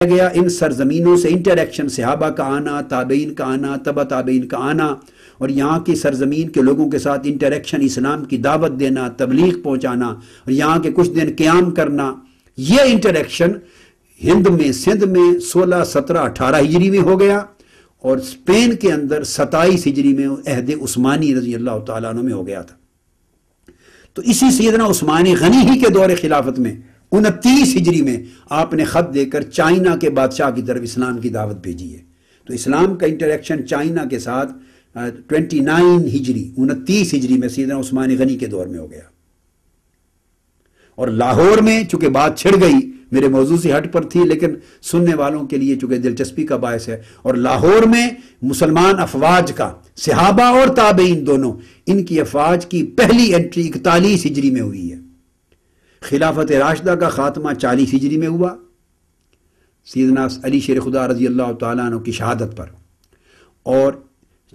گیا ان سرزمینوں سے انٹریکشن، صحابہ کا آنا، تابعین کا آنا، تبع تابعین کا آنا، اور یہاں کی سرزمین کے لوگوں کے ساتھ انٹریکشن، اسلام کی دعوت دینا، تبلیغ پہنچانا، اور یہاں کے کچھ دن قیام کرنا، یہ انٹریکشن ہند میں، سندھ میں 16، 17، 18 ہجری میں ہو گیا، اور اسپین کے اندر 27 ہجری میں عہد عثمانی رضی اللہ تعالیٰ عنہ میں ہو گیا تھا۔ تو اسی سیدنا عثمان غنی ہی کے دور خلافت میں 29 ہجری میں آپ نے خط دے کر چائنا کے بادشاہ کی طرف اسلام کی دعوت بھیجی ہے۔ تو اسلام کا انٹریکشن چائنا کے ساتھ 29 ہجری میں سیدنا عثمان غنی کے دور میں ہو گیا۔ اور لاہور میں چونکہ بات چھڑ گئی، میرے موضوع سے ہٹ پر تھی لیکن سننے والوں کے لیے چونکہ دلچسپی کا باعث ہے، اور لاہور میں مسلمان افواج کا، صحابہ اور تابعین دونوں، ان کی افواج کی پہلی انٹری 41 ہجری میں ہوئی ہے۔ خلافت راشدہ کا خاتمہ 40 ہجری میں ہوا سیدنا علی شیر خدا رضی اللہ تعالیٰ عنہ کی شہادت پر، اور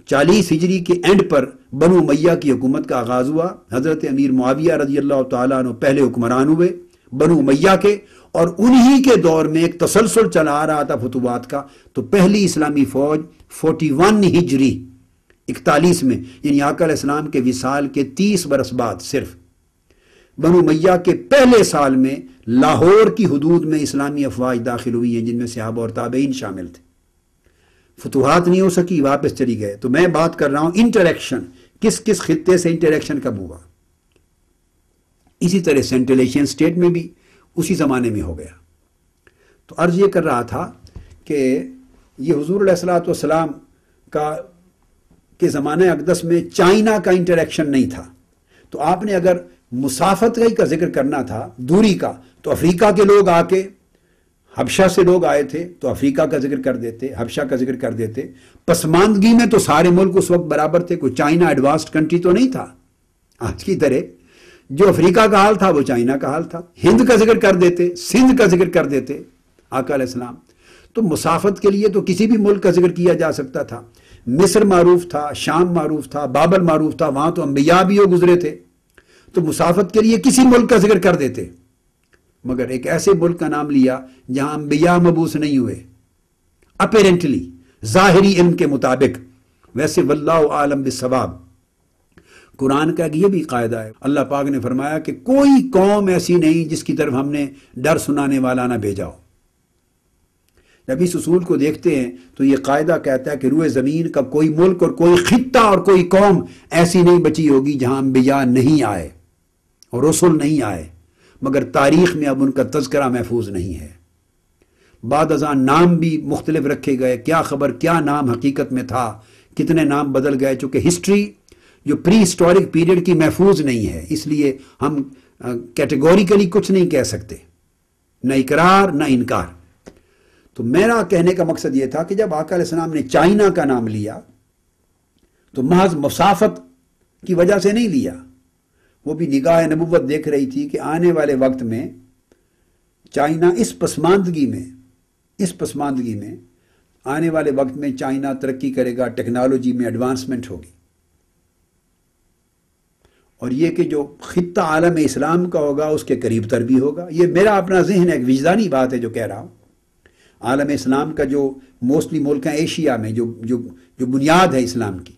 40 ہجری کے اینڈ پر بنو امیہ کی حکومت کا آغاز ہوا۔ حضرت امیر معاویہ رضی اللہ تعالیٰ عنہ پہلے حکمران ہوئے بنو امیہ کے، اور انہی کے دور میں ایک تسلسل چلا آ رہا تھا فتوحات کا۔ تو پہلی اسلامی فوج 41 ہجری 41 میں، یعنی آقا علیہ السلام کے وصال کے 30 برس بعد صرف بنو امیہ کے پہلے سال میں لاہور کی حدود میں اسلامی افواج داخل ہوئی ہیں، جن میں صحابہ اور تابعین شامل تھے۔ فتوحات نہیں ہو سکی، واپس چلی گئے۔ تو میں بات کر رہا ہوں انٹریکشن، کس کس خطے سے انٹریکشن کب ہوا۔ اسی طرح سینٹرل ایشین اسٹیٹ میں بھی اسی زمانے میں ہو گیا۔ تو عرض یہ کر رہا تھا کہ یہ حضور علیہ الصلوۃ والسلام کے زمانہ اقدس میں چائنا کا انٹریکشن نہیں تھا۔ تو آپ نے اگر مسافت کا ذکر کرنا تھا، دوری کا، تو افریقہ کے لوگ آ کے، حبشہ سے لوگ آئے تھے تو افریقہ کا ذکر کر دیتے، حبشہ کا ذکر کر دیتے۔ پسماندگی میں تو سارے ملک اس وقت برابر تھے، کوئی چائنا ایڈوانسڈ کنٹری تو نہیں تھا آج کی طرح۔ جو افریقہ کا حال تھا وہ چائنا کا حال تھا۔ ہند کا ذکر کر دیتے، سندھ کا ذکر کر دیتے آقا علیہ السلام۔ تو مسافت کے لیے تو کسی بھی ملک کا ذکر کیا جا سکتا تھا۔ مصر معروف تھا، شام معروف تھا، بابل معروف تھا، وہاں تو انبیاء بھی ہو گزرے تھے، تو مسافت کے لیے کسی ملک کا ذکر کر دیتے۔ مگر ایک ایسے ملک کا نام لیا جہاں انبیاء مبعوث نہیں ہوئے، اپیرنٹلی، ظاہری علم کے مطابق، ویسے واللہ عالم بالصواب۔ قرآن کا یہ بھی قاعدہ ہے، اللہ پاک نے فرمایا کہ کوئی قوم ایسی نہیں جس کی طرف ہم نے ڈر سنانے والا نہ بھیجا ہو۔ جب اس اصول کو دیکھتے ہیں تو یہ قاعدہ کہتا ہے کہ روئے زمین کا کوئی ملک اور کوئی خطہ اور کوئی قوم ایسی نہیں بچی ہوگی جہاں انبیاء نہیں آئے اور رسول نہیں آئے، مگر تاریخ میں اب ان کا تذکرہ محفوظ نہیں ہے۔ بعد ازاں نام بھی مختلف رکھے گئے، کیا خبر کیا نام حقیقت میں تھا، کتنے نام بدل گئے، چونکہ ہسٹری جو پری ہسٹورک پیریڈ کی محفوظ نہیں ہے، اس لیے ہم کیٹیگوریکلی کچھ نہیں کہہ سکتے، نہ اقرار نہ انکار۔ تو میرا کہنے کا مقصد یہ تھا کہ جب آقا علیہ السلام نے چائنا کا نام لیا تو محض مسافت کی وجہ سے نہیں لیا، وہ بھی نگاہ نبوت دیکھ رہی تھی کہ آنے والے وقت میں چائنا اس پسماندگی میں آنے والے وقت میں چائنا ترقی کرے گا، ٹیکنالوجی میں ایڈوانسمنٹ ہوگی، اور یہ کہ جو خطہ عالم اسلام کا ہوگا اس کے قریب تر بھی ہوگا۔ یہ میرا اپنا ذہن ہے، ایک وجدانی بات ہے جو کہہ رہا ہوں۔ عالم اسلام کا جو موسٹلی ملک ہیں ایشیا میں، جو بنیاد ہے اسلام کی،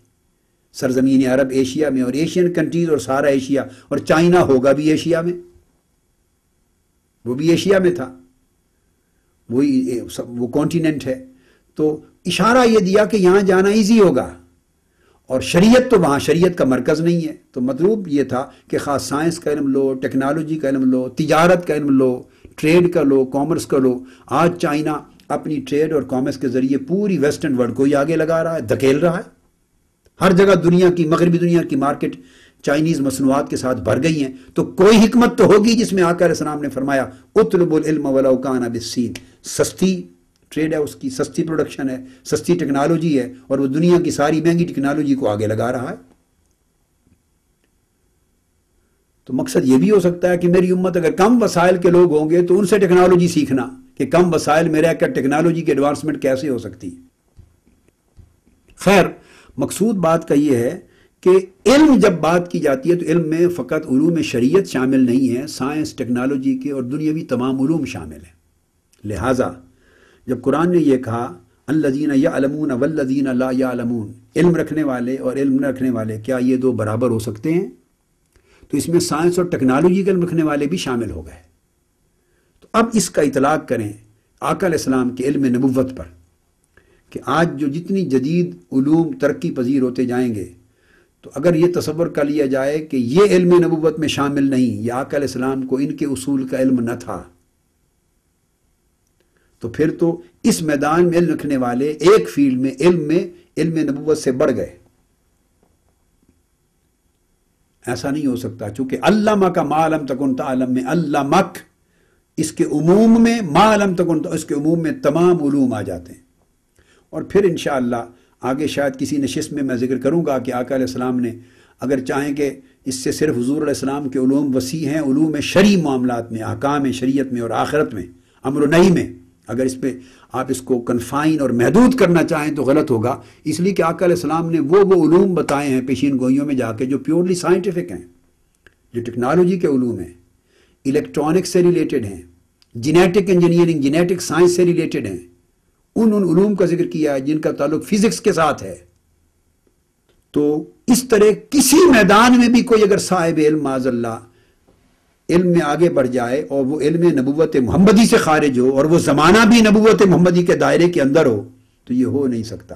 سرزمین عرب ایشیا میں، اور ایشین کنٹریز اور سارا ایشیا، اور چائنا ہوگا بھی ایشیا میں، وہ بھی ایشیا میں تھا، وہ کانٹیننٹ ہے۔ تو اشارہ یہ دیا کہ یہاں جانا ایزی ہوگا، اور شریعت تو وہاں شریعت کا مرکز نہیں ہے۔ تو مطلوب یہ تھا کہ خاص سائنس کا علم لو، ٹیکنالوجی کا علم لو، تجارت کا علم لو، ٹریڈ کا لو، کامرس کا لو۔ آج چائنا اپنی ٹریڈ اور کامرس کے ذریعے پوری ویسٹرن ورلڈ کو ہی آگے لگا رہا ہے، دھکیل رہا ہے۔ ہر جگہ دنیا کی، مغربی دنیا کی مارکیٹ چائنیز مصنوعات کے ساتھ بھر گئی ہیں۔ تو کوئی حکمت تو ہوگی جس میں آقا علیہ السلام نے فرمایا اطلب العلم ولو کان بالصین، سستی ٹریڈ ہے، اس کی سستی پروڈکشن ہے، سستی ٹیکنالوجی ہے، اور وہ دنیا کی ساری مہنگی ٹیکنالوجی کو آگے لگا رہا ہے۔ تو مقصد یہ بھی ہو سکتا ہے کہ میری امت اگر کم وسائل کے لوگ ہوں گے تو ان سے ٹیکنالوجی سیکھنا، کہ کم وسائل میں رہ کر ٹیکنالوجی کی ایڈوانسمنٹ کیسے ہو سکتی۔ خیر، مقصود بات کا یہ ہے کہ علم جب بات کی جاتی ہے تو علم میں فقط علوم شریعت شامل نہیں ہے، سائنس، ٹیکنالوجی کے اور دنیاوی تمام علوم شامل ہیں۔ لہٰذا جب قرآن نے یہ کہا الذین یعلمون والذین لا یعلمون، علم رکھنے والے اور علم نہ رکھنے والے کیا یہ دو برابر ہو سکتے ہیں؟ تو اس میں سائنس اور ٹیکنالوجی کا علم رکھنے والے بھی شامل ہو گئے۔ تو اب اس کا اطلاق کریں آقا علیہ السلام کے علم نبوت پر کہ آج جو جتنی جدید علوم ترقی پذیر ہوتے جائیں گے، تو اگر یہ تصور کر لیا جائے کہ یہ علم نبوت میں شامل نہیں، یا آقا علیہ السلام کو ان کے اصول کا علم نہ تھا، تو پھر تو اس میدان میں علم رکھنے والے ایک فیلڈ میں علم نبوت سے بڑھ گئے۔ ایسا نہیں ہو سکتا، چونکہ علمہ کا ما لم تکن تعلم میں علمک، اس کے عموم میں ما لم تکن، اس کے عموم میں تمام علوم آ جاتے ہیں۔ اور پھر انشاءاللہ آگے شاید کسی نشست میں ذکر کروں گا کہ آقا علیہ السلام نے اگر چاہیں کہ اس سے صرف حضور علیہ السلام کے علوم وسیع ہیں، علوم شرعی معاملات میں، احکام شریعت میں اور آخرت میں، امر و نہی میں، اگر اس پہ آپ اس کو کنفائن اور محدود کرنا چاہیں تو غلط ہوگا، اس لیے کہ آقا علیہ السلام نے وہ علوم بتائے ہیں پیشین گوئیوں میں جا کے جو پیورلی سائنٹیفک ہیں، جو ٹیکنالوجی کے علوم ہیں، الیکٹرانکس سے ریلیٹڈ ہیں، جینیٹک انجینئرنگ، جینیٹک سائنس سے ریلیٹڈ ہیں، ان علوم کا ذکر کیا ہے جن کا تعلق فزکس کے ساتھ ہے۔ تو اس طرح کسی میدان میں بھی کوئی اگر صاحب علم معاذ اللہ علم میں آگے بڑھ جائے اور وہ علم نبوت محمدی سے خارج ہو اور وہ زمانہ بھی نبوت محمدی کے دائرے کے اندر ہو، تو یہ ہو نہیں سکتا۔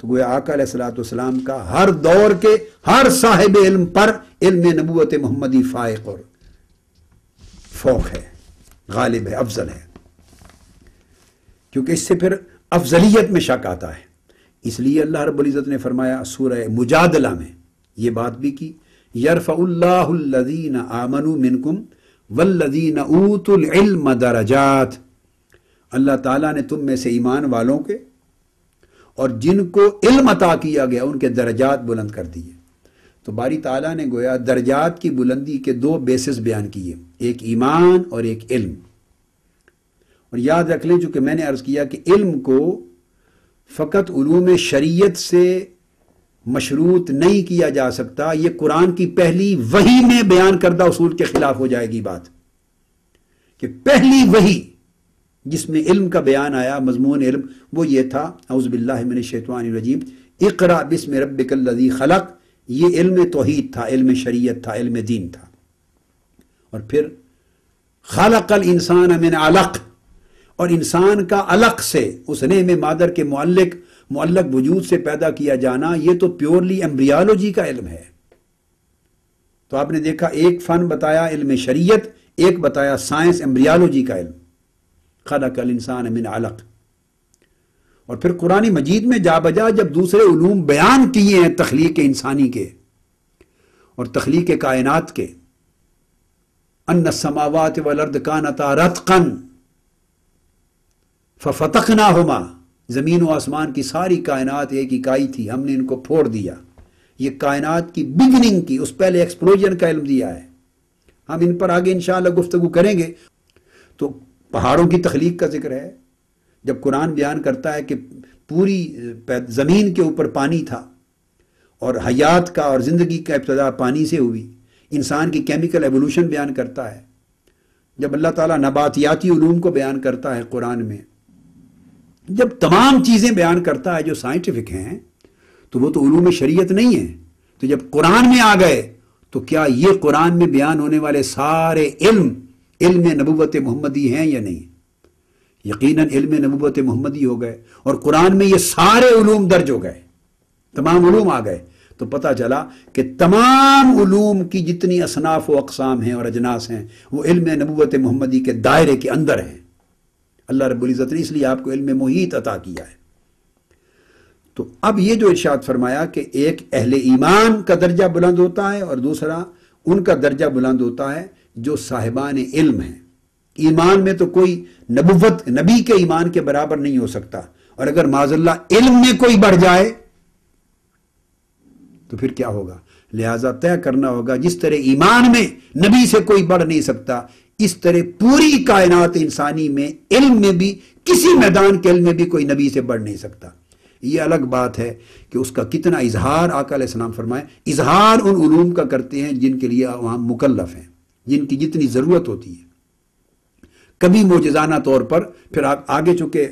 تو گویا آقا علیہ السلام کا ہر دور کے ہر صاحب علم پر علم نبوت محمدی فائق اور فوق ہے، غالب ہے، افضل ہے، کیونکہ اس سے پھر افضلیت میں شک آتا ہے۔ اس لیے اللہ رب العزت نے فرمایا سورہ مجادلہ میں یہ بات بھی کی، یرفع اللہ الذین آمنوا منکم والذین اوتوا العلم درجات، اللہ تعالیٰ نے تم میں سے ایمان والوں کے اور جن کو علم عطا کیا گیا ان کے درجات بلند کر دیے۔ تو باری تعالیٰ نے گویا درجات کی بلندی کے دو بیسز بیان کیے، ایک ایمان اور ایک علم۔ اور یاد رکھ لیں چونکہ میں نے عرض کیا کہ علم کو فقط علوم شریعت سے مشروط نہیں کیا جا سکتا، یہ قرآن کی پہلی وحی میں بیان کردہ اصول کے خلاف ہو جائے گی بات، کہ پہلی وحی جس میں علم کا بیان آیا، مضمون علم، وہ یہ تھا اعوذ باللہ من الشیطان الرجیم، اقرأ بسم ربک الذی خلق، یہ علم توحید تھا، علم شریعت تھا، علم دین تھا۔ اور پھر خلق الانسان من علق، اور انسان کا علق سے، اس نعم مادر کے معلق وجود سے پیدا کیا جانا، یہ تو پیورلی ایمبریالوجی کا علم ہے۔ تو آپ نے دیکھا ایک فن بتایا علم شریعت، ایک بتایا سائنس ایمبریالوجی کا علم، خلق الانسان من علق۔ اور پھر قرآن مجید میں جا بجا جب دوسرے علوم بیان کیے ہیں تخلیق انسانی کے اور تخلیق کائنات کے، ان السماوات والارض کانتا رتقا ففتقناہما، زمین و آسمان کی ساری کائنات ایک اکائی تھی، ہم نے ان کو پھوڑ دیا۔ یہ کائنات کی بگننگ کی، اس پہلے ایکسپلوژن کا علم دیا ہے، ہم ان پر آگے انشاءاللہ گفتگو کریں گے۔ تو پہاڑوں کی تخلیق کا ذکر ہے، جب قرآن بیان کرتا ہے کہ پوری زمین کے اوپر پانی تھا اور حیات کا اور زندگی کا ابتدا پانی سے ہوئی، انسان کی کیمیکل ایوولوشن بیان کرتا ہے، جب اللہ تعالیٰ نباتیاتی علوم کو بیان کرتا ہے قرآن میں، جب تمام چیزیں بیان کرتا ہے جو سائنٹیفک ہیں، تو وہ تو علوم شریعت نہیں ہیں۔ تو جب قرآن میں آ گئے تو کیا یہ قرآن میں بیان ہونے والے سارے علم نبوت محمدی ہیں یا نہیں؟ یقیناً علم نبوت محمدی ہو گئے، اور قرآن میں یہ سارے علوم درج ہو گئے، تمام علوم آ گئے۔ تو پتہ چلا کہ تمام علوم کی جتنی اصناف و اقسام ہیں اور اجناس ہیں وہ علم نبوت محمدی کے دائرے کے اندر ہیں۔ اللہ رب العزت نے اس لیے آپ کو علم محیط عطا کیا ہے۔ تو اب یہ جو ارشاد فرمایا کہ ایک اہل ایمان کا درجہ بلند ہوتا ہے اور دوسرا ان کا درجہ بلند ہوتا ہے جو صاحبان علم ہیں۔ ایمان میں تو کوئی نبوت نبی کے ایمان کے برابر نہیں ہو سکتا، اور اگر معاذ اللہ علم میں کوئی بڑھ جائے تو پھر کیا ہوگا؟ لہذا طے کرنا ہوگا جس طرح ایمان میں نبی سے کوئی بڑھ نہیں سکتا، اس طرح پوری کائنات انسانی میں علم میں بھی، کسی میدان کے علم میں بھی کوئی نبی سے بڑھ نہیں سکتا۔ یہ الگ بات ہے کہ اس کا کتنا اظہار آقا علیہ السلام فرمائے، اظہار ان علوم کا کرتے ہیں جن کے لیے عوام مکلف ہیں، جن کی جتنی ضرورت ہوتی ہے۔ کبھی موجزانہ طور پر، پھر آگے چونکہ